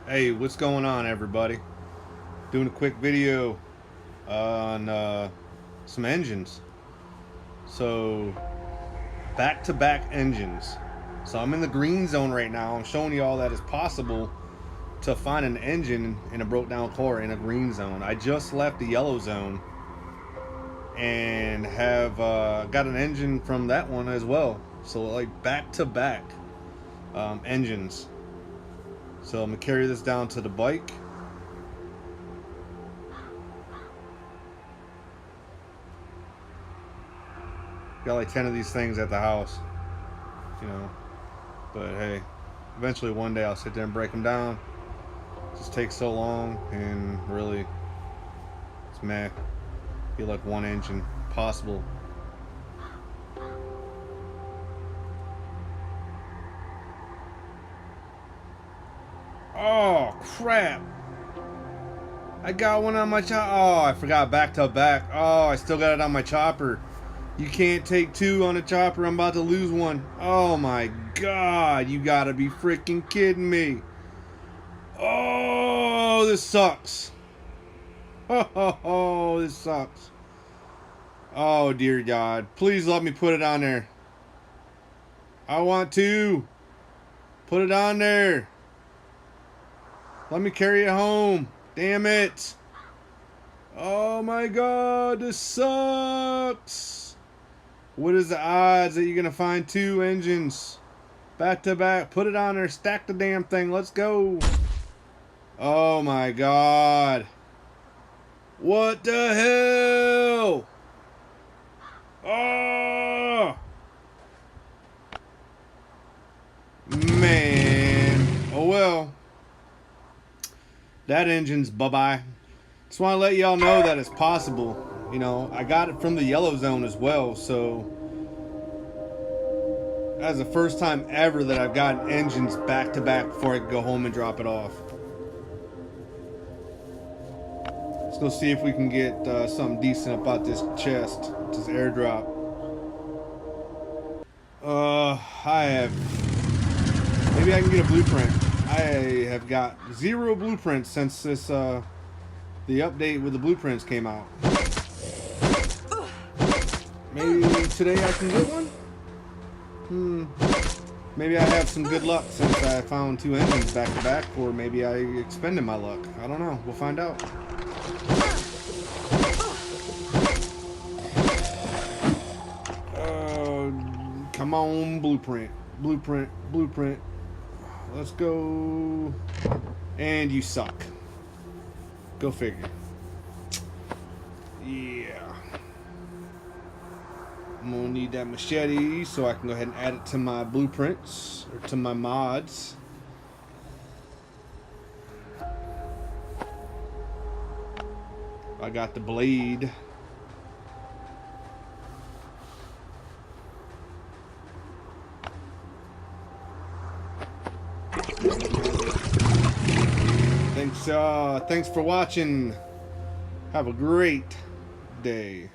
Hey, what's going on, everybody? Doing a quick video on some engines. So, back-to-back engines. So I'm in the green zone right now. I'm showing you all that it's possible to find an engine in a broke down car in a green zone. I just left the yellow zone and have got an engine from that one as well. So like back-to-back engines. So I'm gonna carry this down to the bike. Got like 10 of these things at the house, you know. But hey, eventually one day I'll sit there and break them down. It just takes so long, and really, it's meh. Feel like one engine possible. Oh crap! I got one on my chopper. Oh, I forgot back to back. Oh, I still got it on my chopper. You can't take two on a chopper. I'm about to lose one. Oh my god, you gotta be freaking kidding me. Oh, this sucks. Oh, this sucks. Oh dear God, please let me put it on there. I want to put it on there. Let me carry it home. Damn it. Oh my god, this sucks. What is the odds that you're gonna find two engines back to back? Put it on there, stack the damn thing, let's go. Oh my god. What the hell? Oh man. Oh well. That engine's bye-bye. Just want to let y'all know that it's possible. You know, I got it from the yellow zone as well, so that's the first time ever that I've gotten engines back to back before I can go home and drop it off. Let's go see if we can get something decent about this chest, this airdrop. I have, maybe I can get a blueprint. I have got 0 blueprints since this the update with the blueprints came out. Maybe today I can get one? Maybe I have some good luck since I found 2 engines back to back, or maybe I expended my luck. I don't know. We'll find out. Come on, blueprint. Blueprint. Blueprint. Let's go. And you suck. Go figure. Yeah. I'm gonna need that machete so I can go ahead and add it to my blueprints or to my mods. I got the blade. Thanks for watching. Have a great day.